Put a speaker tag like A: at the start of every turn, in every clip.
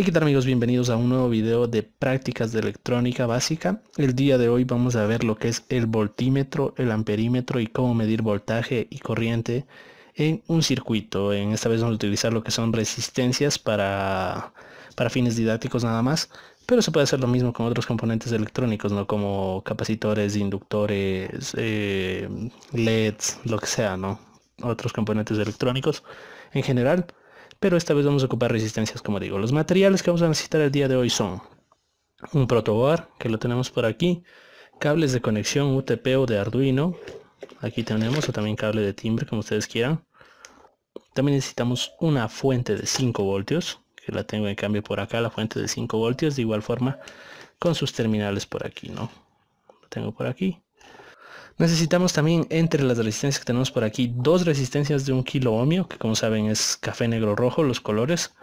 A: ¿Qué tal amigos? Bienvenidos a un nuevo video de prácticas de electrónica básica. El día de hoy vamos a ver lo que es el voltímetro, el amperímetro y cómo medir voltaje y corriente en un circuito. En esta vez vamos a utilizar lo que son resistencias para fines didácticos nada más, pero se puede hacer lo mismo con otros componentes electrónicos, ¿no? Como capacitores, inductores, LEDs, lo que sea, ¿no? Otros componentes electrónicos en general. Pero esta vez vamos a ocupar resistencias, como digo. Los materiales que vamos a necesitar el día de hoy son un protoboard, que lo tenemos por aquí, cables de conexión UTP o de Arduino, aquí tenemos, o también cable de timbre, como ustedes quieran. También necesitamos una fuente de 5 voltios, que la tengo en cambio por acá, la fuente de 5 voltios, de igual forma con sus terminales por aquí, ¿no? Lo tengo por aquí. Necesitamos también, entre las resistencias que tenemos por aquí, dos resistencias de 1 kilo ohmio, que como saben es café, negro, rojo, los colores.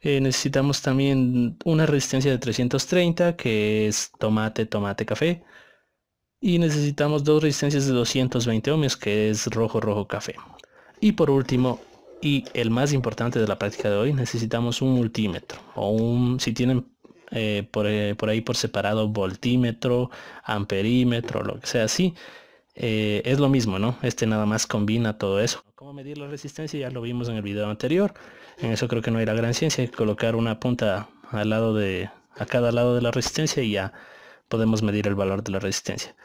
A: Necesitamos también una resistencia de 330, que es tomate, tomate, café. Y necesitamos dos resistencias de 220 ohmios, que es rojo, rojo, café. Y por último, y el más importante de la práctica de hoy, necesitamos un multímetro. O si tienen por ahí por separado voltímetro, amperímetro, lo que sea así. Es lo mismo, ¿no? Este nada más combina todo eso. ¿Cómo medir la resistencia? Ya lo vimos en el video anterior. En eso creo que no hay la gran ciencia. Hay que colocar una punta a cada lado de la resistencia y ya podemos medir el valor de la resistencia.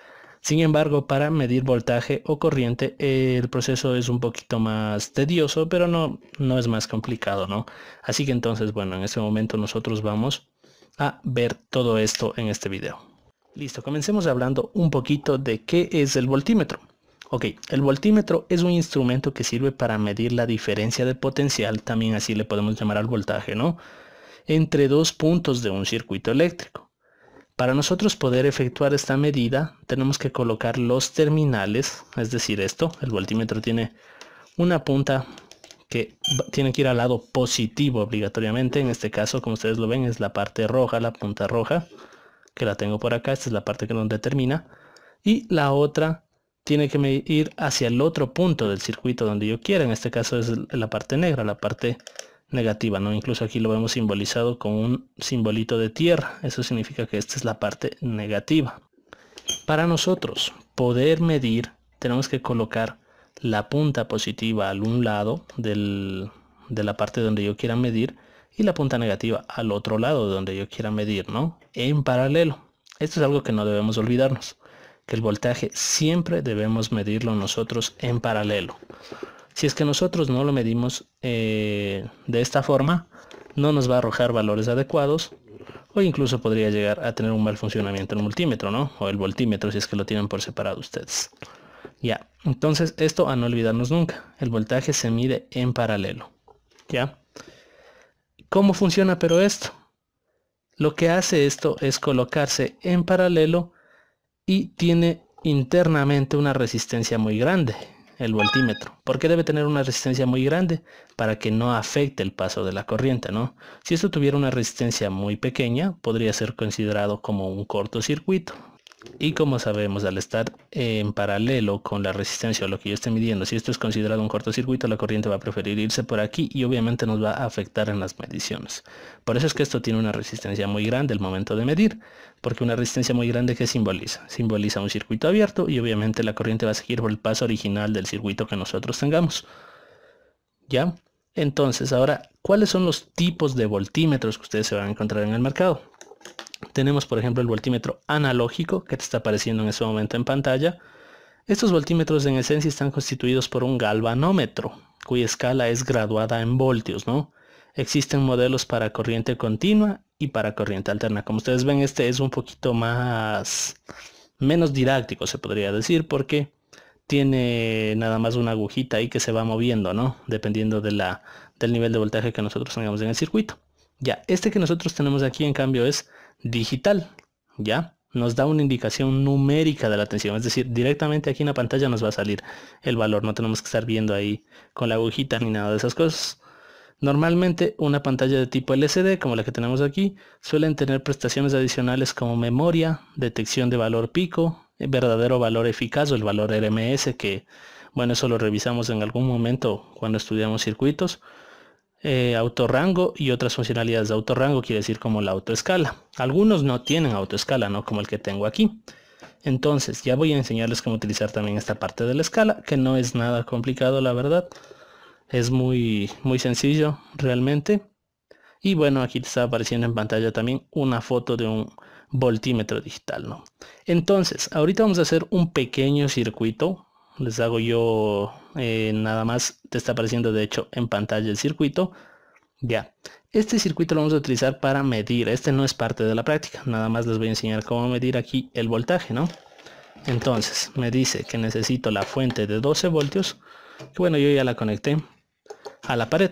A: Sin embargo, para medir voltaje o corriente, el proceso es un poquito más tedioso, pero no es más complicado, ¿no? Así que entonces, bueno, en este momento nosotros vamos a ver todo esto en este video. Listo, comencemos hablando un poquito de qué es el voltímetro. Ok, el voltímetro es un instrumento que sirve para medir la diferencia de potencial, también así le podemos llamar al voltaje, ¿no? Entre dos puntos de un circuito eléctrico. Para nosotros poder efectuar esta medida, tenemos que colocar los terminales, es decir, el voltímetro tiene una punta que tiene que ir al lado positivo obligatoriamente. En este caso, como ustedes lo ven, es la parte roja, la punta roja, que la tengo por acá. Esta es la parte que donde termina, y la otra tiene que ir hacia el otro punto del circuito donde yo quiera. En este caso es la parte negra, la parte negativa, ¿no? Incluso aquí lo vemos simbolizado con un simbolito de tierra. Eso significa que esta es la parte negativa. Para nosotros poder medir, tenemos que colocar la punta positiva al un lado de la parte donde yo quiera medir, y la punta negativa al otro lado de donde yo quiera medir, ¿no? En paralelo. Esto es algo que no debemos olvidarnos, que el voltaje siempre debemos medirlo nosotros en paralelo. Si es que nosotros no lo medimos de esta forma, no nos va a arrojar valores adecuados, o incluso podría llegar a tener un mal funcionamiento el multímetro, ¿no? O el voltímetro si es que lo tienen por separado ustedes. Ya, entonces esto a no olvidarnos nunca. El voltaje se mide en paralelo. ¿Ya? ¿Cómo funciona pero esto? Lo que hace esto es colocarse en paralelo y tiene internamente una resistencia muy grande, el voltímetro. ¿Por qué debe tener una resistencia muy grande? Para que no afecte el paso de la corriente, ¿no? Si esto tuviera una resistencia muy pequeña, podría ser considerado como un cortocircuito. Y como sabemos, al estar en paralelo con la resistencia o lo que yo esté midiendo, si esto es considerado un cortocircuito, la corriente va a preferir irse por aquí y obviamente nos va a afectar en las mediciones. Por eso es que esto tiene una resistencia muy grande al momento de medir, porque una resistencia muy grande, ¿qué simboliza? Simboliza un circuito abierto y obviamente la corriente va a seguir por el paso original del circuito que nosotros tengamos. ¿Ya? Entonces, ahora, ¿cuáles son los tipos de voltímetros que ustedes se van a encontrar en el mercado? Tenemos por ejemplo el voltímetro analógico que te está apareciendo en este momento en pantalla. Estos voltímetros en esencia están constituidos por un galvanómetro cuya escala es graduada en voltios, ¿no? Existen modelos para corriente continua y para corriente alterna. Como ustedes ven, este es un poquito menos didáctico, se podría decir, porque tiene nada más una agujita ahí que se va moviendo, ¿no? Dependiendo del nivel de voltaje que nosotros tengamos en el circuito. Ya, este que nosotros tenemos aquí en cambio es digital, ¿ya? Nos da una indicación numérica de la tensión, es decir, directamente aquí en la pantalla nos va a salir el valor, no tenemos que estar viendo ahí con la agujita ni nada de esas cosas. Normalmente una pantalla de tipo LCD, como la que tenemos aquí, suelen tener prestaciones adicionales como memoria, detección de valor pico, verdadero valor eficaz o el valor RMS, que bueno, eso lo revisamos en algún momento cuando estudiamos circuitos. autorrango y otras funcionalidades de autorrango, quiere decir como la autoescala. Algunos no tienen autoescala, ¿no? Como el que tengo aquí. Entonces ya voy a enseñarles cómo utilizar también esta parte de la escala, que no es nada complicado, la verdad. Es muy sencillo realmente. Y bueno, aquí te está apareciendo en pantalla también una foto de un voltímetro digital, ¿no? Entonces, ahorita vamos a hacer un pequeño circuito. Les hago yo nada más, te está apareciendo de hecho en pantalla el circuito. Ya, este circuito lo vamos a utilizar para medir. Este no es parte de la práctica, nada más les voy a enseñar cómo medir aquí el voltaje, ¿no? Entonces, me dice que necesito la fuente de 12 voltios. Que bueno, yo ya la conecté a la pared.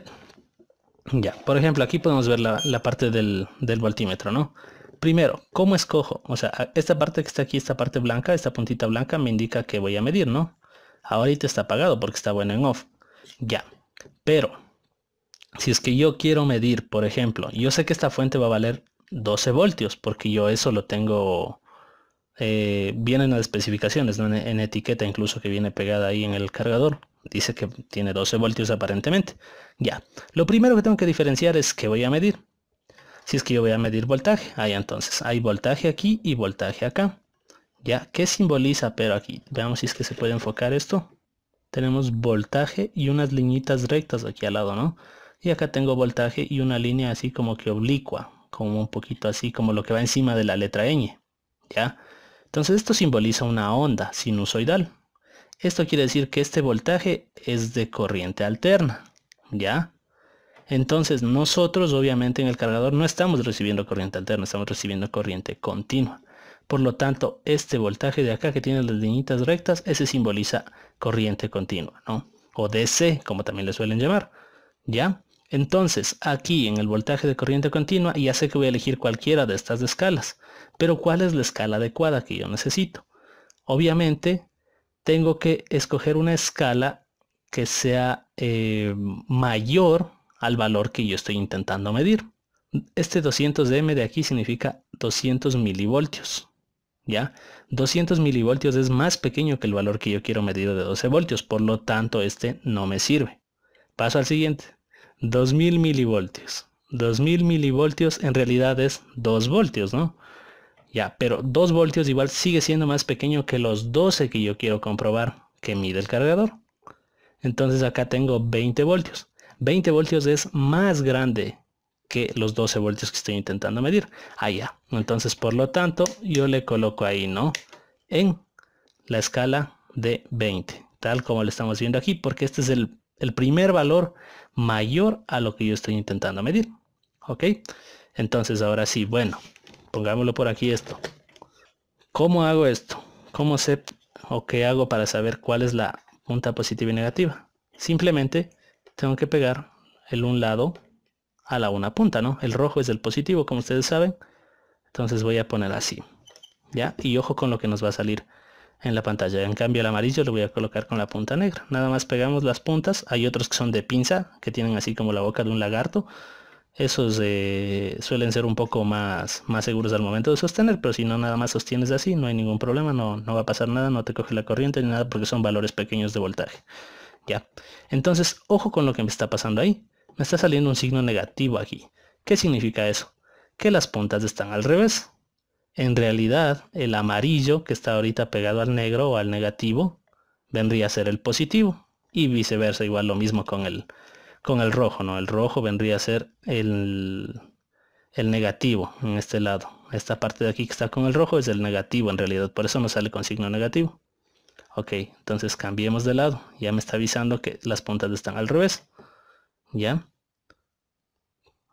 A: Ya, por ejemplo, aquí podemos ver la parte del voltímetro, ¿no? Primero, ¿cómo escojo? O sea, esta parte que está aquí, esta parte blanca, esta puntita blanca me indica que voy a medir, ¿no? Ahorita está apagado porque está bueno en off. Ya, pero si es que yo quiero medir, por ejemplo, yo sé que esta fuente va a valer 12 voltios porque yo eso lo tengo, viene en las especificaciones, ¿no? En etiqueta incluso que viene pegada ahí en el cargador. Dice que tiene 12 voltios aparentemente. Ya, lo primero que tengo que diferenciar es que voy a medir. Si es que yo voy a medir voltaje, ahí entonces hay voltaje aquí y voltaje acá. Ya, ¿qué simboliza? Pero aquí, veamos si es que se puede enfocar esto. Tenemos voltaje y unas liñitas rectas aquí al lado, ¿no? Y acá tengo voltaje y una línea así como que oblicua, como un poquito así como lo que va encima de la letra ñ. ¿Ya? Entonces esto simboliza una onda sinusoidal. Esto quiere decir que este voltaje es de corriente alterna. ¿Ya? Entonces nosotros obviamente en el cargador no estamos recibiendo corriente alterna, estamos recibiendo corriente continua. Por lo tanto, este voltaje de acá que tiene las liñitas rectas, ese simboliza corriente continua, ¿no? O DC, como también le suelen llamar. ¿Ya? Entonces, aquí en el voltaje de corriente continua, ya sé que voy a elegir cualquiera de estas escalas. Pero ¿cuál es la escala adecuada que yo necesito? Obviamente, tengo que escoger una escala que sea mayor al valor que yo estoy intentando medir. Este 200M de aquí significa 200 milivoltios. ¿Ya? 200 milivoltios es más pequeño que el valor que yo quiero medir de 12 voltios, por lo tanto este no me sirve. Paso al siguiente. 2000 milivoltios. 2000 milivoltios en realidad es 2 voltios, ¿no? Ya, pero 2 voltios igual sigue siendo más pequeño que los 12 que yo quiero comprobar que mide el cargador. Entonces acá tengo 20 voltios. 20 voltios es más grande que los 12 voltios que estoy intentando medir. Ya. Entonces, por lo tanto, yo le coloco ahí, ¿no? En la escala de 20, tal como lo estamos viendo aquí, porque este es el primer valor mayor a lo que yo estoy intentando medir. ¿Ok? Entonces, ahora sí, bueno, pongámoslo por aquí esto. ¿Cómo hago esto? ¿Cómo sé o qué hago para saber cuál es la punta positiva y negativa? Simplemente tengo que pegar el un lado a la una punta, ¿no? El rojo es el positivo, como ustedes saben. Entonces voy a poner así, ¿ya? Y ojo con lo que nos va a salir en la pantalla. En cambio el amarillo lo voy a colocar con la punta negra. Nada más pegamos las puntas. Hay otros que son de pinza, que tienen así como la boca de un lagarto. Esos suelen ser un poco más seguros al momento de sostener, pero si no nada más sostienes así, no hay ningún problema, no va a pasar nada, no te coge la corriente ni nada porque son valores pequeños de voltaje. Ya. Entonces, ojo con lo que me está pasando ahí. Me está saliendo un signo negativo aquí. ¿Qué significa eso? Que las puntas están al revés. En realidad, el amarillo que está ahorita pegado al negro o al negativo vendría a ser el positivo. Y viceversa, igual lo mismo con el rojo, ¿no? El rojo vendría a ser el negativo en este lado. Esta parte de aquí que está con el rojo es el negativo en realidad, por eso nos sale con signo negativo. Ok, entonces cambiemos de lado. Ya me está avisando que las puntas están al revés. ¿Ya?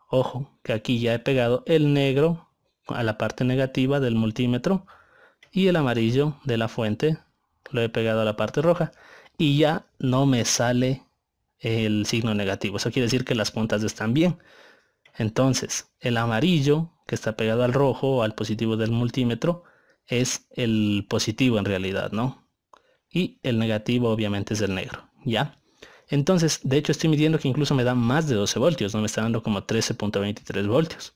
A: Ojo, que aquí ya he pegado el negro a la parte negativa del multímetro y el amarillo de la fuente lo he pegado a la parte roja. Y ya no me sale el signo negativo. Eso quiere decir que las puntas están bien. Entonces, el amarillo que está pegado al rojo o al positivo del multímetro es el positivo en realidad, ¿no? Y el negativo obviamente es el negro, ¿ya? Entonces, de hecho estoy midiendo que incluso me da más de 12 voltios, ¿no? Me está dando como 13.23 voltios,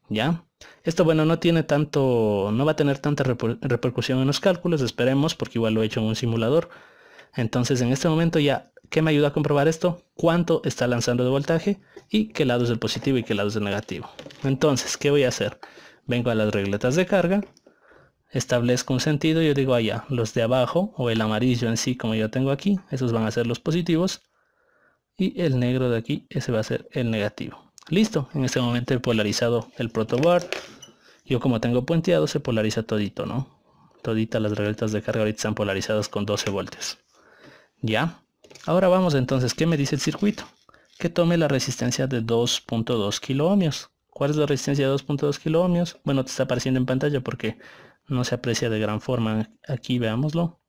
A: ¿ya? Esto, bueno, no tiene tanto, no va a tener tanta repercusión en los cálculos, esperemos, porque igual lo he hecho en un simulador. Entonces en este momento ya, ¿qué me ayuda a comprobar esto? Cuánto está lanzando de voltaje y qué lado es el positivo y qué lado es el negativo. Entonces, ¿qué voy a hacer? Vengo a las regletas de carga, establezco un sentido y yo digo allá, los de abajo o el amarillo en sí como yo tengo aquí, esos van a ser los positivos y el negro de aquí, ese va a ser el negativo. Listo, en este momento he polarizado el protoboard. Yo como tengo puenteado se polariza todito, ¿no? Toditas las regletas de carga ahorita están polarizadas con 12 voltios. Ya. Ahora vamos entonces, ¿qué me dice el circuito? Que tome la resistencia de 2.2 kiloohmios. ¿Cuál es la resistencia de 2.2 kiloohmios? Bueno, te está apareciendo en pantalla porque no se aprecia de gran forma. Aquí veámoslo.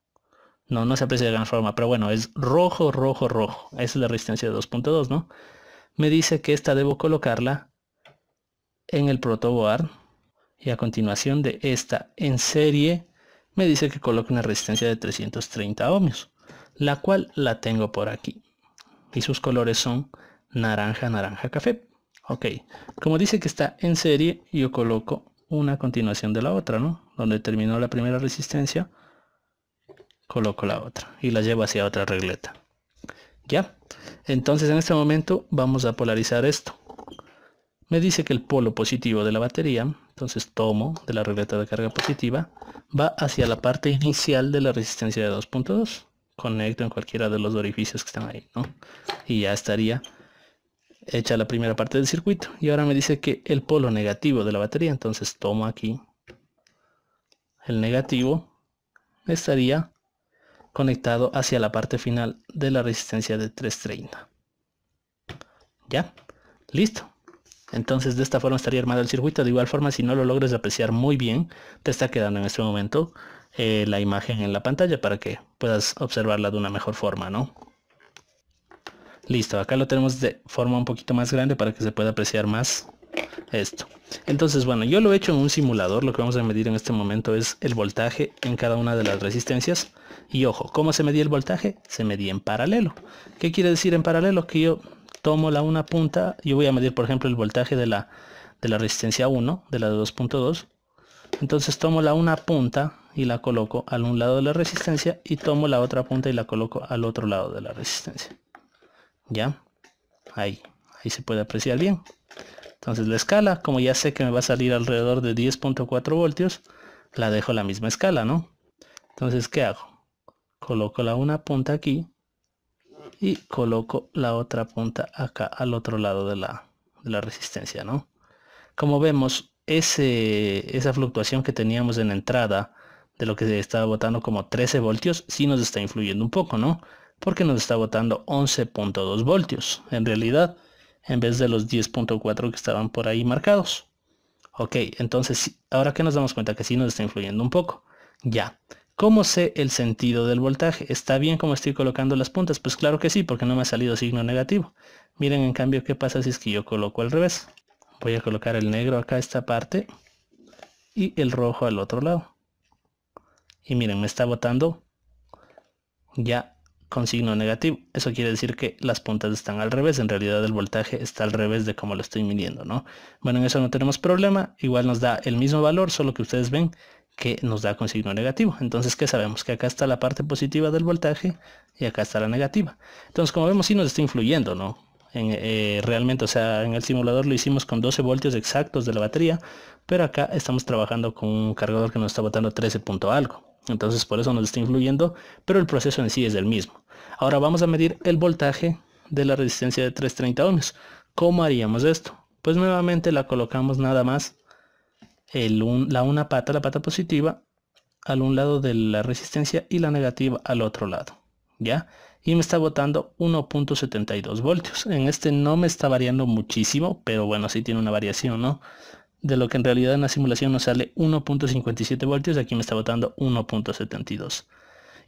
A: No se aprecia de gran forma, pero bueno, es rojo, rojo, rojo. Esa es la resistencia de 2.2, ¿no? Me dice que esta debo colocarla en el protoboard. Y a continuación de esta en serie, me dice que coloque una resistencia de 330 ohmios, la cual la tengo por aquí. Y sus colores son naranja, naranja, café. Ok, como dice que está en serie, yo coloco una a continuación de la otra, ¿no? Donde terminó la primera resistencia, coloco la otra y la llevo hacia otra regleta. ¿Ya? Entonces en este momento vamos a polarizar esto. Me dice que el polo positivo de la batería, entonces tomo de la regleta de carga positiva, va hacia la parte inicial de la resistencia de 2.2. Conecto en cualquiera de los orificios que están ahí, ¿no? Y ya estaría hecha la primera parte del circuito. Y ahora me dice que el polo negativo de la batería, entonces tomo aquí el negativo, estaría conectado hacia la parte final de la resistencia de 330. ¿Ya? Listo. Entonces de esta forma estaría armado el circuito. De igual forma, si no lo logras apreciar muy bien, te está quedando en este momento la imagen en la pantalla para que puedas observarla de una mejor forma, ¿no? Listo, acá lo tenemos de forma un poquito más grande para que se pueda apreciar más esto. Entonces, bueno, yo lo he hecho en un simulador. Lo que vamos a medir en este momento es el voltaje en cada una de las resistencias. Y ojo, ¿cómo se medía el voltaje? Se medía en paralelo. ¿Qué quiere decir en paralelo? Que yo tomo la una punta, yo voy a medir por ejemplo el voltaje de la resistencia 1, de la de 2.2. Entonces tomo la una punta y la coloco al un lado de la resistencia y tomo la otra punta y la coloco al otro lado de la resistencia. ¿Ya? Ahí se puede apreciar bien. Entonces la escala, como ya sé que me va a salir alrededor de 10.4 voltios, la dejo la misma escala, ¿no? Entonces, ¿qué hago? Coloco la una punta aquí y coloco la otra punta acá al otro lado de la resistencia, ¿no? Como vemos, esa fluctuación que teníamos en la entrada de lo que se estaba botando como 13 voltios, sí nos está influyendo un poco, ¿no? Porque nos está botando 11.2 voltios, en realidad, en vez de los 10.4 que estaban por ahí marcados. Ok, entonces, ahora que nos damos cuenta que sí nos está influyendo un poco. Ya. ¿Cómo sé el sentido del voltaje? ¿Está bien como estoy colocando las puntas? Pues claro que sí, porque no me ha salido signo negativo. Miren en cambio qué pasa si es que yo coloco al revés. Voy a colocar el negro acá a esta parte y el rojo al otro lado. Y miren, me está botando ya con signo negativo. Eso quiere decir que las puntas están al revés. En realidad el voltaje está al revés de como lo estoy midiendo, ¿no? Bueno, en eso no tenemos problema. Igual nos da el mismo valor, solo que ustedes ven que nos da con signo negativo. Entonces, ¿qué sabemos? Que acá está la parte positiva del voltaje y acá está la negativa. Entonces, como vemos, sí nos está influyendo, ¿no? Realmente, o sea, en el simulador lo hicimos con 12 voltios exactos de la batería, pero acá estamos trabajando con un cargador que nos está botando 13 punto algo. Entonces, por eso nos está influyendo, pero el proceso en sí es el mismo. Ahora vamos a medir el voltaje de la resistencia de 330 ohmios. ¿Cómo haríamos esto? Pues nuevamente la colocamos nada más la pata positiva al un lado de la resistencia y la negativa al otro lado, ¿ya? Y me está botando 1.72 voltios. En este no me está variando muchísimo, pero bueno, sí tiene una variación, ¿no? De lo que en realidad en la simulación nos sale 1.57 voltios, aquí me está botando 1.72.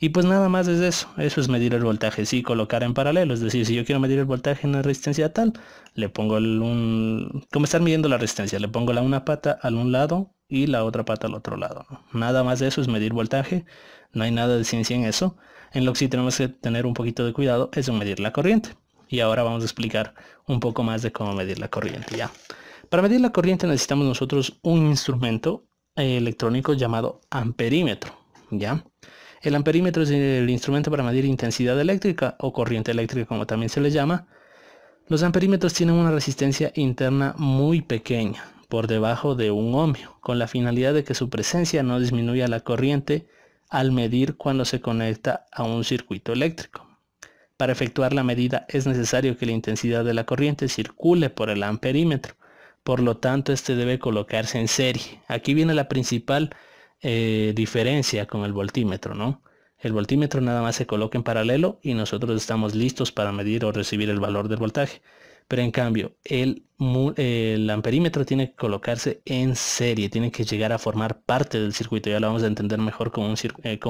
A: Y pues nada más es eso es medir el voltaje, sí, colocar en paralelo, es decir, si yo quiero medir el voltaje en la resistencia tal, le pongo como estar midiendo la resistencia, le pongo la una pata al un lado y la otra pata al otro lado, ¿no? Nada más de eso es medir voltaje, no hay nada de ciencia en eso. En lo que sí tenemos que tener un poquito de cuidado es en medir la corriente. Y ahora vamos a explicar un poco más de cómo medir la corriente, ¿ya? Para medir la corriente necesitamos nosotros un instrumento electrónico llamado amperímetro, ¿ya? El amperímetro es el instrumento para medir intensidad eléctrica o corriente eléctrica, como también se le llama. Los amperímetros tienen una resistencia interna muy pequeña, por debajo de 1 ohmio, con la finalidad de que su presencia no disminuya la corriente al medir cuando se conecta a un circuito eléctrico. Para efectuar la medida es necesario que la intensidad de la corriente circule por el amperímetro. Por lo tanto, este debe colocarse en serie. Aquí viene la principal diferencia con el voltímetro, ¿no? El voltímetro nada más se coloca en paralelo y nosotros estamos listos para medir o recibir el valor del voltaje. Pero en cambio, el amperímetro tiene que colocarse en serie, tiene que llegar a formar parte del circuito. Ya lo vamos a entender mejor con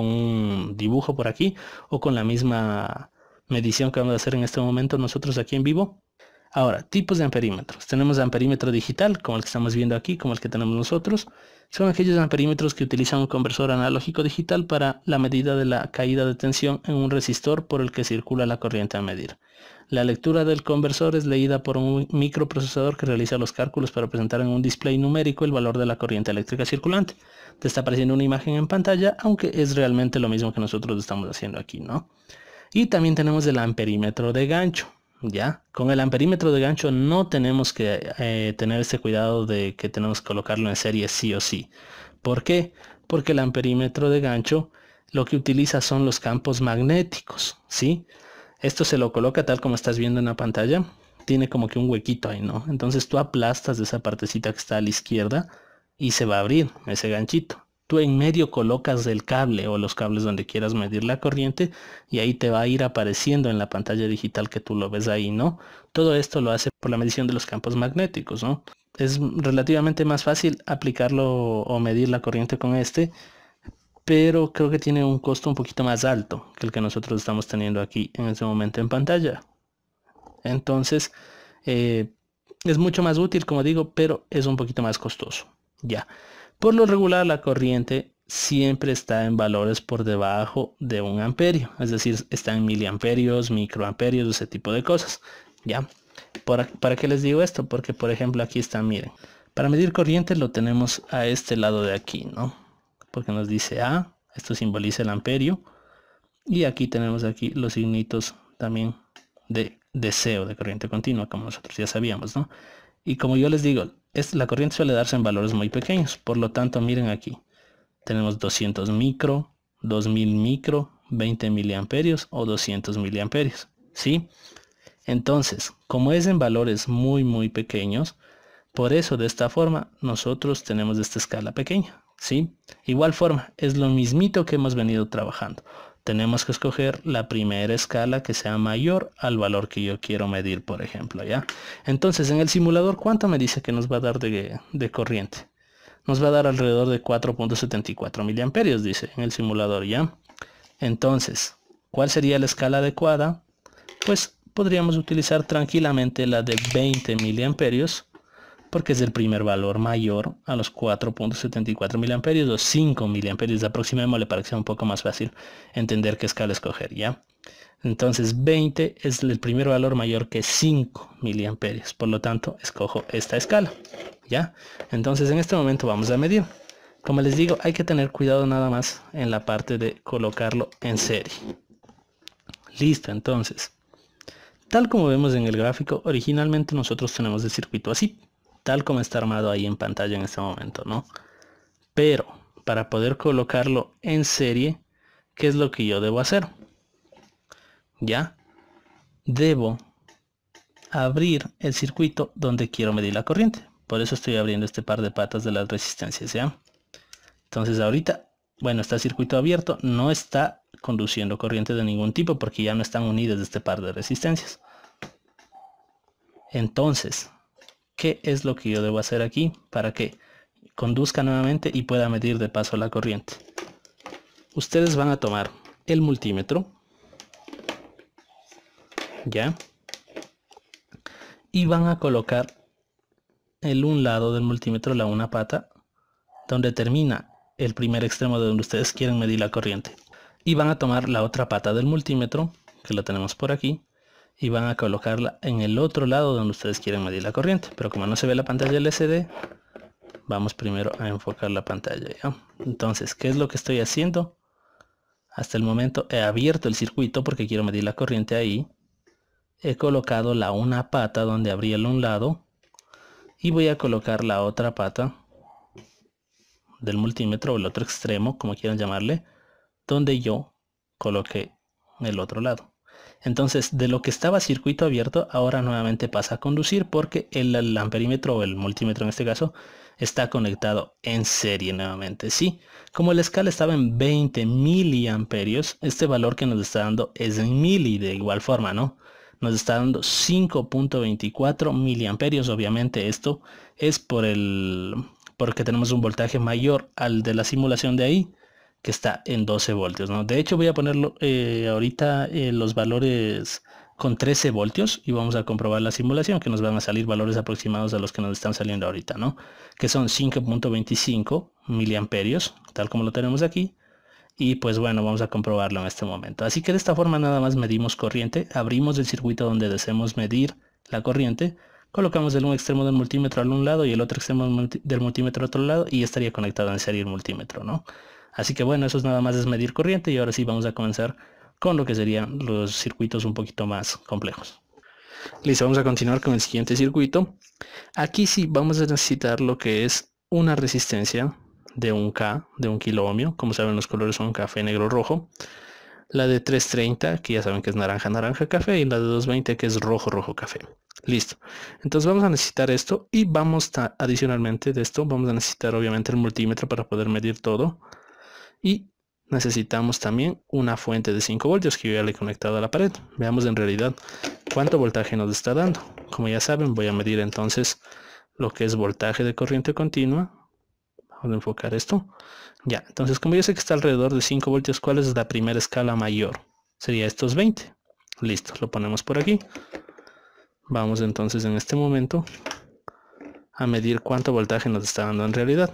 A: un dibujo por aquí o con la misma medición que vamos a hacer en este momento nosotros aquí en vivo. Ahora, tipos de amperímetros. Tenemos amperímetro digital, como el que estamos viendo aquí, como el que tenemos nosotros. Son aquellos amperímetros que utilizan un conversor analógico digital para la medida de la caída de tensión en un resistor por el que circula la corriente a medir. La lectura del conversor es leída por un microprocesador que realiza los cálculos para presentar en un display numérico el valor de la corriente eléctrica circulante. Te está apareciendo una imagen en pantalla, aunque es realmente lo mismo que nosotros estamos haciendo aquí, ¿no? Y también tenemos el amperímetro de gancho. Ya, con el amperímetro de gancho no tenemos que tener este cuidado de que tenemos que colocarlo en serie sí o sí. ¿Por qué? Porque el amperímetro de gancho lo que utiliza son los campos magnéticos, ¿sí? Esto se lo coloca tal como estás viendo en la pantalla. Tiene como que un huequito ahí, ¿no? Entonces tú aplastas de esa partecita que está a la izquierda y se va a abrir ese ganchito. Tú en medio colocas el cable o los cables donde quieras medir la corriente y ahí te va a ir apareciendo en la pantalla digital que tú lo ves ahí, ¿no? Todo esto lo hace por la medición de los campos magnéticos, ¿no? Es relativamente más fácil aplicarlo o medir la corriente con este, pero creo que tiene un costo un poquito más alto que el que nosotros estamos teniendo aquí en este momento en pantalla. Entonces, es mucho más útil, como digo, pero es un poquito más costoso. Ya. Por lo regular, la corriente siempre está en valores por debajo de 1 amperio, es decir, está en miliamperios, microamperios, ese tipo de cosas. ¿Ya? ¿Para qué les digo esto? Porque, por ejemplo, aquí está, miren, para medir corriente lo tenemos a este lado de aquí, ¿no? Porque nos dice A, esto simboliza el amperio, y aquí tenemos aquí los signitos también de deseo de corriente continua, como nosotros ya sabíamos, ¿no? Y como yo les digo, la corriente suele darse en valores muy pequeños. Por lo tanto, miren aquí. Tenemos 200 micro, 2000 micro, 20 miliamperios o 200 miliamperios. ¿Sí? Entonces, como es en valores muy pequeños, por eso de esta forma nosotros tenemos esta escala pequeña. ¿Sí? Igual forma, es lo mismito que hemos venido trabajando. Tenemos que escoger la primera escala que sea mayor al valor que yo quiero medir, por ejemplo, ¿ya? Entonces, en el simulador, ¿cuánto me dice que nos va a dar de corriente? Nos va a dar alrededor de 4.74 miliamperios, dice en el simulador, ¿ya? Entonces, ¿cuál sería la escala adecuada? Pues podríamos utilizar tranquilamente la de 20 miliamperios, porque es el primer valor mayor a los 4.74 miliamperios o 5 miliamperios. Aproximémosle para que sea un poco más fácil entender qué escala escoger, ¿ya? Entonces 20 es el primer valor mayor que 5 miliamperios. Por lo tanto, escojo esta escala, ¿ya? Entonces en este momento vamos a medir. Como les digo, hay que tener cuidado nada más en la parte de colocarlo en serie. Listo, entonces. Tal como vemos en el gráfico, originalmente nosotros tenemos el circuito así, tal como está armado ahí en pantalla en este momento, ¿no? Pero para poder colocarlo en serie, ¿qué es lo que yo debo hacer? Ya debo abrir el circuito donde quiero medir la corriente. Por eso estoy abriendo este par de patas de las resistencias, ¿ya? Entonces ahorita, bueno, está el circuito abierto, no está conduciendo corriente de ningún tipo porque ya no están unidas este par de resistencias. Entonces, ¿qué es lo que yo debo hacer aquí para que conduzca nuevamente y pueda medir de paso la corriente? Ustedes van a tomar el multímetro, ¿ya? Y van a colocar en un lado del multímetro una pata donde termina el primer extremo de donde ustedes quieren medir la corriente. Y van a tomar la otra pata del multímetro, que la tenemos por aquí, y van a colocarla en el otro lado donde ustedes quieren medir la corriente. Pero como no se ve la pantalla LCD, vamos primero a enfocar la pantalla, ¿ya? Entonces, ¿qué es lo que estoy haciendo? Hasta el momento he abierto el circuito porque quiero medir la corriente ahí. He colocado la una pata donde abrí el un lado. Y voy a colocar la otra pata del multímetro, o el otro extremo, como quieran llamarle, donde yo coloqué el otro lado. Entonces, de lo que estaba circuito abierto, ahora nuevamente pasa a conducir porque el amperímetro o el multímetro en este caso está conectado en serie nuevamente. Sí, como la escala estaba en 20 miliamperios, este valor que nos está dando es en mili de igual forma, ¿no? Nos está dando 5.24 miliamperios. Obviamente esto es porque tenemos un voltaje mayor al de la simulación de ahí, que está en 12 voltios, ¿no? De hecho voy a ponerlo ahorita los valores con 13 voltios y vamos a comprobar la simulación, que nos van a salir valores aproximados a los que nos están saliendo ahorita, ¿no? Que son 5.25 miliamperios, tal como lo tenemos aquí. Y pues bueno, vamos a comprobarlo en este momento. Así que de esta forma nada más medimos corriente, abrimos el circuito donde deseemos medir la corriente, colocamos el un extremo del multímetro al un lado y el otro extremo del multímetro al otro lado y estaría conectado en serie el multímetro, ¿no? Así que bueno, eso nada más es medir corriente y ahora sí vamos a comenzar con lo que serían los circuitos un poquito más complejos. Listo, vamos a continuar con el siguiente circuito. Aquí sí vamos a necesitar lo que es una resistencia de 1K, de 1 kilo ohmio. Como saben, los colores son café, negro, rojo. La de 330, que ya saben que es naranja, naranja, café. Y la de 220, que es rojo, rojo, café. Listo. Entonces vamos a necesitar esto. Y vamos adicionalmente de esto, vamos a necesitar obviamente el multímetro para poder medir todo. Y necesitamos también una fuente de 5 voltios que yo ya le he conectado a la pared. Veamos en realidad cuánto voltaje nos está dando. Como ya saben, voy a medir entonces lo que es voltaje de corriente continua. Vamos a enfocar esto. Ya, entonces como yo sé que está alrededor de 5 voltios, ¿cuál es la primera escala mayor? Sería estos 20. Listo, lo ponemos por aquí. Vamos entonces en este momento a medir cuánto voltaje nos está dando en realidad.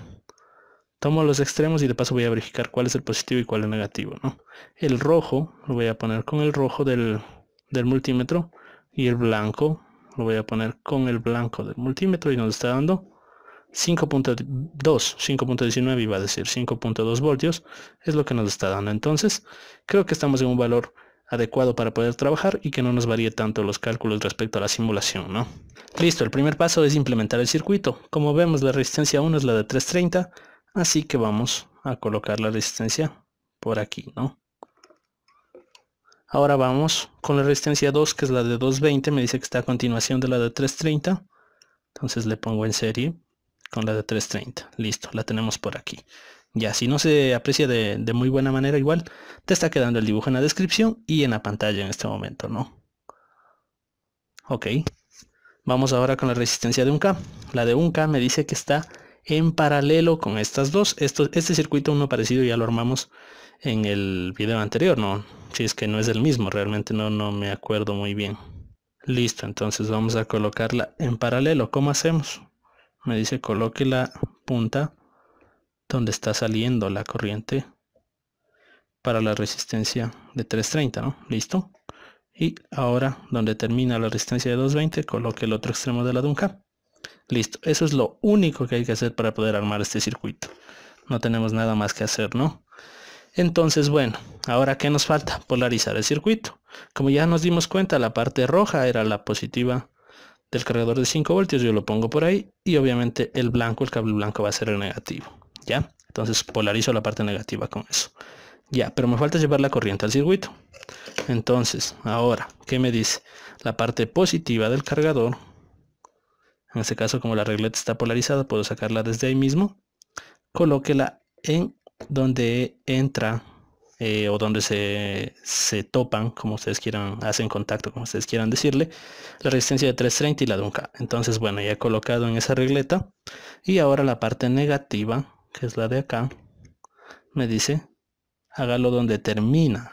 A: Tomo los extremos y de paso voy a verificar cuál es el positivo y cuál el negativo, ¿no? El rojo lo voy a poner con el rojo del multímetro y el blanco lo voy a poner con el blanco del multímetro y nos está dando 5.19 iba a decir 5.2 voltios es lo que nos está dando. Entonces creo que estamos en un valor adecuado para poder trabajar y que no nos varíe tanto los cálculos respecto a la simulación, ¿no? Listo, el primer paso es implementar el circuito. Como vemos, la resistencia 1 es la de 330, así que vamos a colocar la resistencia por aquí, ¿no? Ahora vamos con la resistencia 2, que es la de 220, me dice que está a continuación de la de 330, entonces le pongo en serie con la de 330. Listo, la tenemos por aquí. Ya, si no se aprecia de muy buena manera, igual te está quedando el dibujo en la descripción y en la pantalla en este momento, ¿no? Ok. Vamos ahora con la resistencia de 1K. La de 1K me dice que está en paralelo con estas dos. Este circuito, uno parecido, ya lo armamos en el video anterior, ¿no? Si es que no es el mismo, realmente no me acuerdo muy bien. Listo, entonces vamos a colocarla en paralelo. ¿Cómo hacemos? Me dice coloque la punta donde está saliendo la corriente para la resistencia de 330, ¿no? Listo. Y ahora donde termina la resistencia de 220, coloque el otro extremo de la de 1K. Listo. Eso es lo único que hay que hacer para poder armar este circuito. No tenemos nada más que hacer, ¿no? Entonces, bueno, ahora ¿qué nos falta? Polarizar el circuito. Como ya nos dimos cuenta, la parte roja era la positiva del cargador de 5 voltios, yo lo pongo por ahí y obviamente el blanco, el cable blanco va a ser el negativo, ¿ya? Entonces polarizo la parte negativa con eso. Ya, pero me falta llevar la corriente al circuito. Entonces, ahora, ¿qué me dice? La parte positiva del cargador, en este caso como la regleta está polarizada, puedo sacarla desde ahí mismo. Colóquela en donde entra o donde se topan, como ustedes quieran, hacen contacto, como ustedes quieran decirle, la resistencia de 330 y la de 1K. Entonces, bueno, ya he colocado en esa regleta. Y ahora la parte negativa, que es la de acá, me dice, hágalo donde termina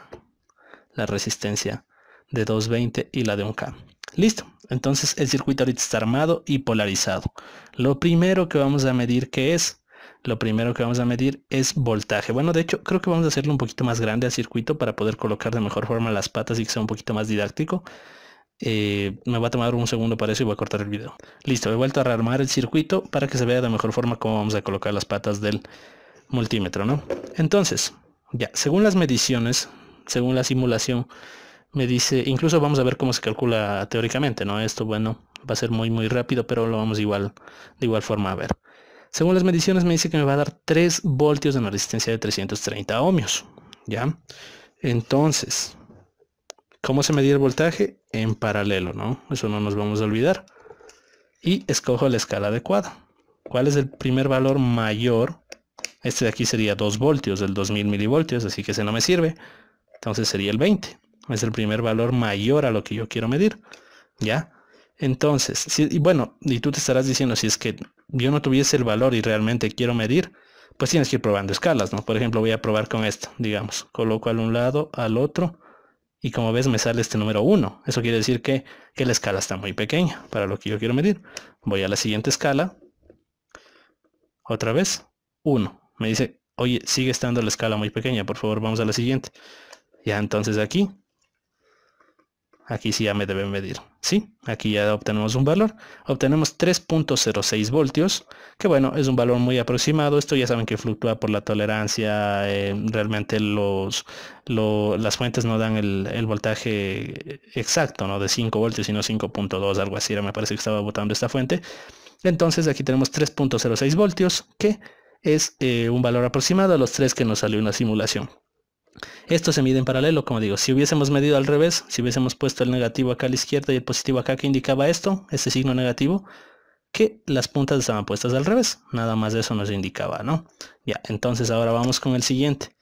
A: la resistencia de 220 y la de 1K. Listo, entonces el circuito ahorita está armado y polarizado. Lo primero que vamos a medir, ¿qué es? Lo primero que vamos a medir es voltaje. Bueno, de hecho, creo que vamos a hacerlo un poquito más grande al circuito para poder colocar de mejor forma las patas y que sea un poquito más didáctico. Me va a tomar un segundo para eso y voy a cortar el video. Listo, he vuelto a rearmar el circuito para que se vea de mejor forma cómo vamos a colocar las patas del multímetro, ¿no? Entonces, Ya, según las mediciones, según la simulación, me dice, incluso vamos a ver cómo se calcula teóricamente, ¿no? Esto, bueno, va a ser muy rápido, pero lo vamos de igual forma a ver. Según las mediciones me dice que me va a dar 3 voltios de una resistencia de 330 ohmios, ¿ya? Entonces, ¿cómo se medía el voltaje? En paralelo, ¿no? Eso no nos vamos a olvidar. Y escojo la escala adecuada. ¿Cuál es el primer valor mayor? Este de aquí sería 2 voltios, del 2000 milivoltios, así que ese no me sirve. Entonces sería el 20. Es el primer valor mayor a lo que yo quiero medir, ¿ya? Entonces, y bueno, y tú te estarás diciendo, si es que yo no tuviese el valor y realmente quiero medir, pues tienes que ir probando escalas, ¿no? Por ejemplo, voy a probar con esto, digamos, coloco al un lado, al otro, y como ves me sale este número 1. Eso quiere decir que la escala está muy pequeña para lo que yo quiero medir. Voy a la siguiente escala, otra vez, 1. Me dice, oye, sigue estando la escala muy pequeña, por favor, vamos a la siguiente. Ya, entonces aquí sí ya me debe medir, ¿sí? Aquí ya obtenemos un valor, obtenemos 3.06 voltios, que bueno, es un valor muy aproximado. Esto ya saben que fluctúa por la tolerancia, realmente las fuentes no dan el voltaje exacto, ¿no? De 5 voltios, sino 5.2, algo así, me parece que estaba botando esta fuente. Entonces aquí tenemos 3.06 voltios, que es un valor aproximado a los 3 que nos salió en la simulación. Esto se mide en paralelo, como digo, si hubiésemos medido al revés, si hubiésemos puesto el negativo acá a la izquierda y el positivo acá, que indicaba esto, este signo negativo, que las puntas estaban puestas al revés, nada más de eso nos indicaba, ¿no? Ya, entonces ahora vamos con el siguiente.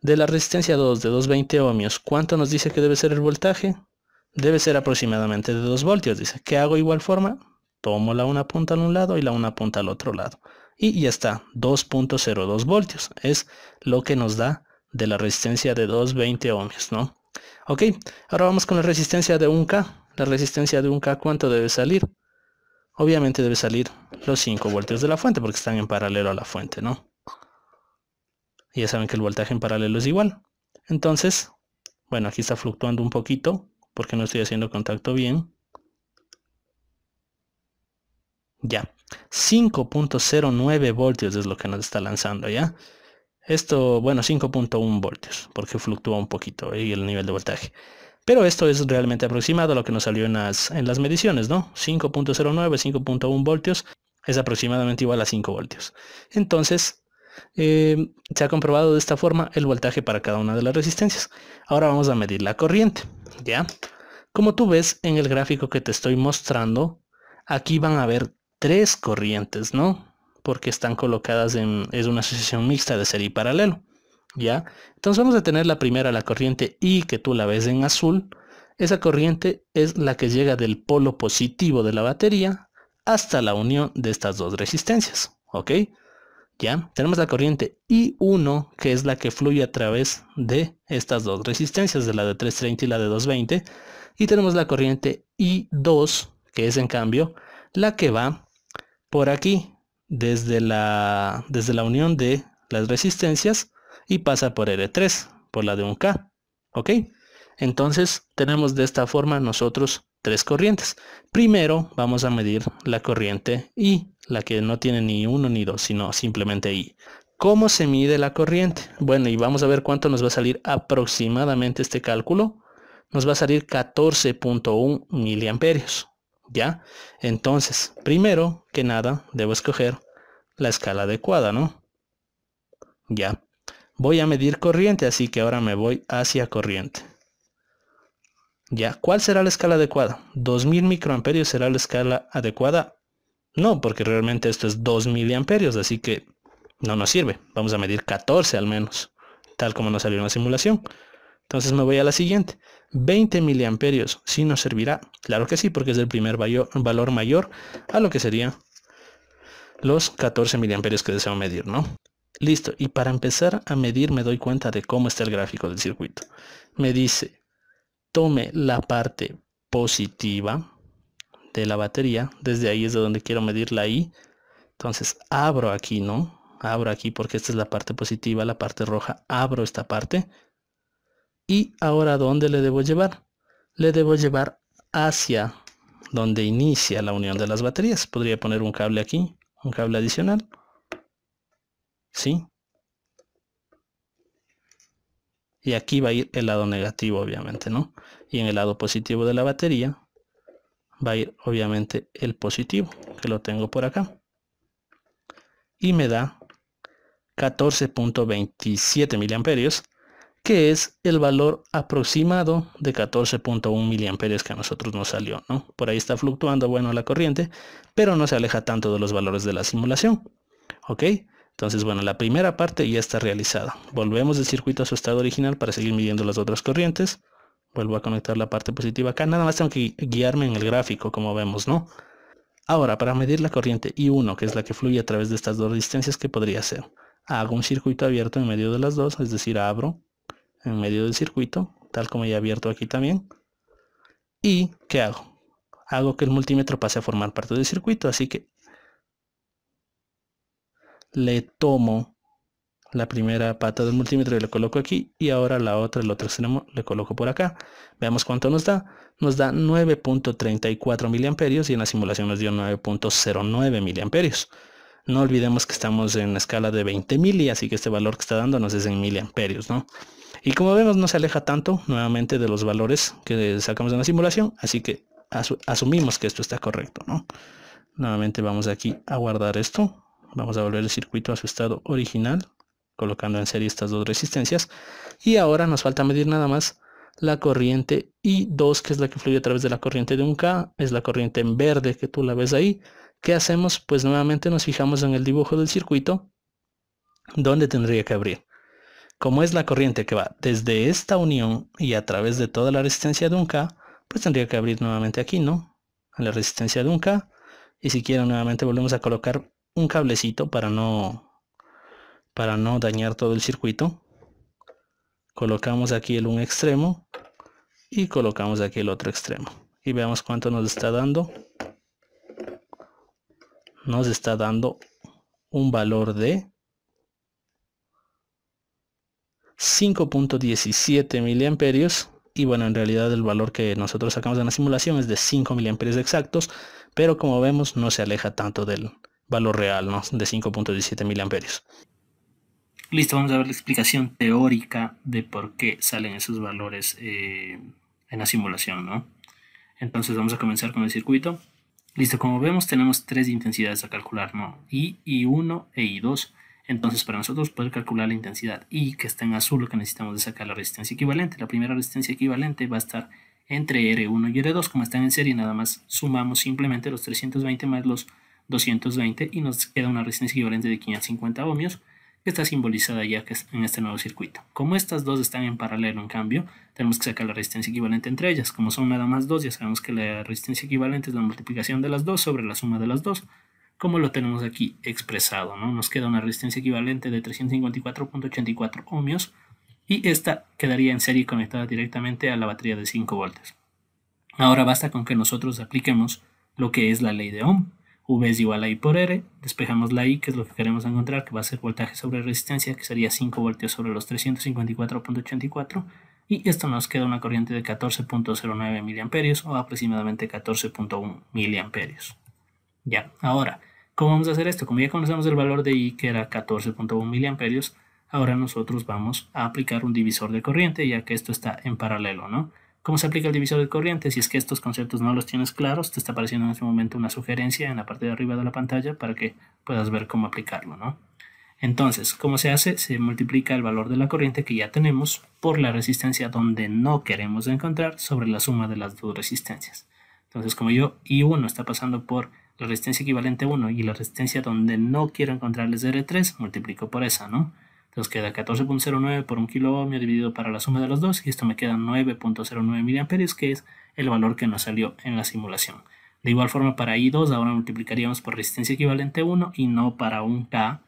A: De la resistencia 2 de 220 ohmios, ¿cuánto nos dice que debe ser el voltaje? Debe ser aproximadamente de 2 voltios, dice. ¿Qué hago igual forma? Tomo la una punta a un lado y la una punta al otro lado. Y ya está, 2.02 voltios. Es lo que nos da de la resistencia de 220 ohmios, ¿no? Ok, ahora vamos con la resistencia de 1K. La resistencia de 1K, ¿cuánto debe salir? Obviamente debe salir los 5 voltios de la fuente porque están en paralelo a la fuente, ¿no? Y ya saben que el voltaje en paralelo es igual. Entonces, bueno, aquí está fluctuando un poquito porque no estoy haciendo contacto bien. Ya, 5.09 voltios es lo que nos está lanzando, ¿ya? Esto, bueno, 5.1 voltios, porque fluctúa un poquito ahí el nivel de voltaje. Pero esto es realmente aproximado a lo que nos salió en las mediciones, ¿no? 5.09, 5.1 voltios es aproximadamente igual a 5 voltios. Entonces, se ha comprobado de esta forma el voltaje para cada una de las resistencias. Ahora vamos a medir la corriente, ¿ya? Como tú ves en el gráfico que te estoy mostrando, aquí van a haber 3 corrientes, ¿no? Porque están colocadas es una asociación mixta de serie y paralelo, ¿ya? Entonces vamos a tener la primera, la corriente I, que tú la ves en azul. Esa corriente es la que llega del polo positivo de la batería hasta la unión de estas dos resistencias, ¿ok? ¿Ya? Tenemos la corriente I1, que es la que fluye a través de estas dos resistencias, de la de 330 y la de 220. Y tenemos la corriente I2, que es en cambio la que va por aquí, desde la unión de las resistencias y pasa por R3, por la de 1K. ¿Ok? Entonces tenemos de esta forma nosotros 3 corrientes. Primero vamos a medir la corriente I, la que no tiene ni 1 ni 2, sino simplemente I. ¿Cómo se mide la corriente? Bueno, y vamos a ver cuánto nos va a salir aproximadamente este cálculo. Nos va a salir 14.1 miliamperios. ¿Ya? Entonces, primero que nada, debo escoger la escala adecuada, ¿no? Ya. Voy a medir corriente, así que ahora me voy hacia corriente. Ya. ¿Cuál será la escala adecuada? ¿2000 microamperios será la escala adecuada? No, porque realmente esto es 2 miliamperios, así que no nos sirve. Vamos a medir 14 al menos, tal como nos salió en la simulación. Entonces me voy a la siguiente. 20 miliamperios, ¿sí nos servirá? Claro que sí, porque es el primer valor mayor a lo que serían los 14 miliamperios que deseo medir, ¿no? Listo, y para empezar a medir me doy cuenta de cómo está el gráfico del circuito. Me dice, tome la parte positiva de la batería, desde ahí es de donde quiero medir la I. Entonces abro aquí, ¿no? Abro aquí porque esta es la parte positiva, la parte roja, abro esta parte. Y ahora, ¿dónde le debo llevar? Le debo llevar hacia donde inicia la unión de las baterías. Podría poner un cable aquí, un cable adicional. ¿Sí? Y aquí va a ir el lado negativo, obviamente, ¿no? Y en el lado positivo de la batería va a ir, obviamente, el positivo, que lo tengo por acá. Y me da 14.27 miliamperios, que es el valor aproximado de 14.1 miliamperios que a nosotros nos salió, ¿no? Por ahí está fluctuando, bueno, la corriente, pero no se aleja tanto de los valores de la simulación, ¿ok? Entonces, bueno, la primera parte ya está realizada. Volvemos del circuito a su estado original para seguir midiendo las otras corrientes. Vuelvo a conectar la parte positiva acá. Nada más tengo que guiarme en el gráfico, como vemos, ¿no? Ahora, para medir la corriente I1, que es la que fluye a través de estas dos resistencias, ¿qué podría hacer? Hago un circuito abierto en medio de las dos, es decir, abro en medio del circuito, tal como ya he abierto aquí también. ¿Y qué hago? Hago que el multímetro pase a formar parte del circuito, así que le tomo la primera pata del multímetro y le coloco aquí, y ahora la otra, el otro extremo, le coloco por acá. Veamos cuánto nos da. Nos da 9.34 miliamperios y en la simulación nos dio 9.09 miliamperios. No olvidemos que estamos en la escala de 20 mili, así que este valor que está dándonos es en miliamperios, ¿no? Y como vemos no se aleja tanto nuevamente de los valores que sacamos en la simulación, así que asumimos que esto está correcto, ¿no? Nuevamente vamos aquí a guardar esto. Vamos a volver el circuito a su estado original, colocando en serie estas dos resistencias. Y ahora nos falta medir nada más la corriente I2, que es la que fluye a través de la corriente de 1K. Es la corriente en verde que tú la ves ahí. ¿Qué hacemos? Pues nuevamente nos fijamos en el dibujo del circuito, donde tendría que abrir. Como es la corriente que va desde esta unión y a través de toda la resistencia de 1K, pues tendría que abrir nuevamente aquí, ¿no? En la resistencia de 1K. Y si quiero nuevamente volvemos a colocar un cablecito para no dañar todo el circuito. Colocamos aquí el un extremo y colocamos aquí el otro extremo. Y veamos cuánto nos está dando. Nos está dando un valor de 5.17 miliamperios. Y bueno, en realidad el valor que nosotros sacamos en la simulación es de 5 miliamperios exactos, pero como vemos no se aleja tanto del valor real, ¿no? De 5.17 miliamperios. Listo, vamos a ver la explicación teórica de por qué salen esos valores en la simulación, ¿no? Entonces vamos a comenzar con el circuito. Listo, como vemos tenemos tres intensidades a calcular, ¿no? I, I1 e I2. Entonces para nosotros poder calcular la intensidad I, que está en azul, lo que necesitamos es sacar la resistencia equivalente. La primera resistencia equivalente va a estar entre R1 y R2, como están en serie, nada más sumamos simplemente los 320 más los 220 y nos queda una resistencia equivalente de 550 ohmios, que está simbolizada ya que en este nuevo circuito. Como estas dos están en paralelo, en cambio, tenemos que sacar la resistencia equivalente entre ellas. Como son nada más dos, ya sabemos que la resistencia equivalente es la multiplicación de las dos sobre la suma de las dos, como lo tenemos aquí expresado, ¿no? Nos queda una resistencia equivalente de 354.84 ohmios y esta quedaría en serie conectada directamente a la batería de 5 voltios. Ahora basta con que nosotros apliquemos lo que es la ley de Ohm. V es igual a I por R, despejamos la I, que es lo que queremos encontrar, que va a ser voltaje sobre resistencia, que sería 5 voltios sobre los 354.84, y esto nos queda una corriente de 14.09 miliamperios o aproximadamente 14.1 miliamperios. Ya, ahora, ¿cómo vamos a hacer esto? Como ya conocemos el valor de I, que era 14.1 miliamperios, ahora nosotros vamos a aplicar un divisor de corriente, ya que esto está en paralelo, ¿no? ¿Cómo se aplica el divisor de corriente? Si es que estos conceptos no los tienes claros, te está apareciendo en este momento una sugerencia en la parte de arriba de la pantalla para que puedas ver cómo aplicarlo, ¿no? Entonces, ¿cómo se hace? Se multiplica el valor de la corriente que ya tenemos por la resistencia donde no queremos encontrar sobre la suma de las dos resistencias. Entonces, como yo I1 está pasando por la resistencia equivalente 1 y la resistencia donde no quiero encontrar es R3, multiplico por esa, ¿no? Entonces queda 14.09 por 1 kilo ohmio dividido para la suma de los dos y esto me queda 9.09 miliamperios, que es el valor que nos salió en la simulación. De igual forma para I2 ahora multiplicaríamos por resistencia equivalente 1 y no para 1K,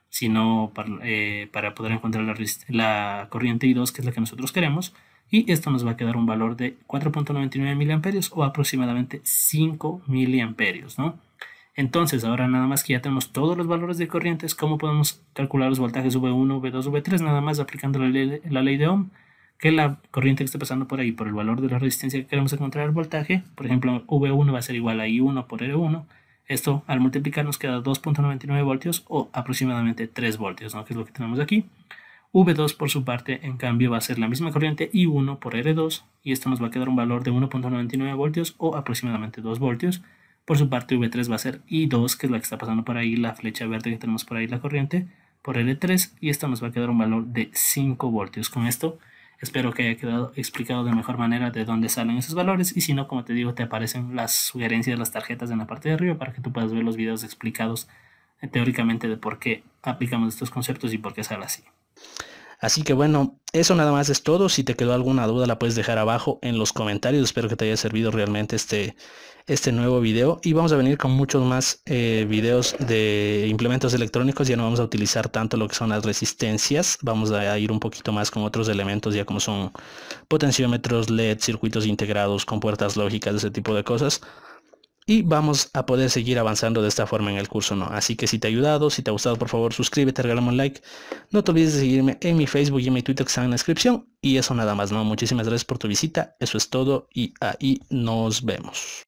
A: sino para poder encontrar la corriente I2, que es la que nosotros queremos, y esto nos va a quedar un valor de 4.99 miliamperios o aproximadamente 5 miliamperios, ¿no? Entonces, ahora nada más que ya tenemos todos los valores de corrientes, ¿cómo podemos calcular los voltajes V1, V2, V3? Nada más aplicando la ley de Ohm, que la corriente que esté pasando por ahí, por el valor de la resistencia que queremos encontrar el voltaje, por ejemplo, V1 va a ser igual a I1 por R1. Esto al multiplicar nos queda 2.99 voltios o aproximadamente 3 voltios, ¿no? Que es lo que tenemos aquí. V2 por su parte, en cambio, va a ser la misma corriente I1 por R2 y esto nos va a quedar un valor de 1.99 voltios o aproximadamente 2 voltios. Por su parte, V3 va a ser I2, que es la que está pasando por ahí, la flecha verde que tenemos por ahí, la corriente, por R3 y esto nos va a quedar un valor de 5 voltios. Con esto, espero que haya quedado explicado de mejor manera de dónde salen esos valores y si no, como te digo, te aparecen las sugerencias, las tarjetas en la parte de arriba para que tú puedas ver los videos explicados teóricamente de por qué aplicamos estos conceptos y por qué sale así. Así que bueno, eso nada más es todo. Si te quedó alguna duda la puedes dejar abajo en los comentarios. Espero que te haya servido realmente este nuevo video. Y vamos a venir con muchos más videos de implementos electrónicos. Ya no vamos a utilizar tanto lo que son las resistencias. Vamos a ir un poquito más con otros elementos ya como son potenciómetros, LED, circuitos integrados con puertas lógicas, ese tipo de cosas. Y vamos a poder seguir avanzando de esta forma en el curso, ¿no? Así que si te ha ayudado, si te ha gustado, por favor suscríbete, regálame un like. No te olvides de seguirme en mi Facebook y en mi Twitter que están en la descripción. Y eso nada más, ¿no? Muchísimas gracias por tu visita. Eso es todo y ahí nos vemos.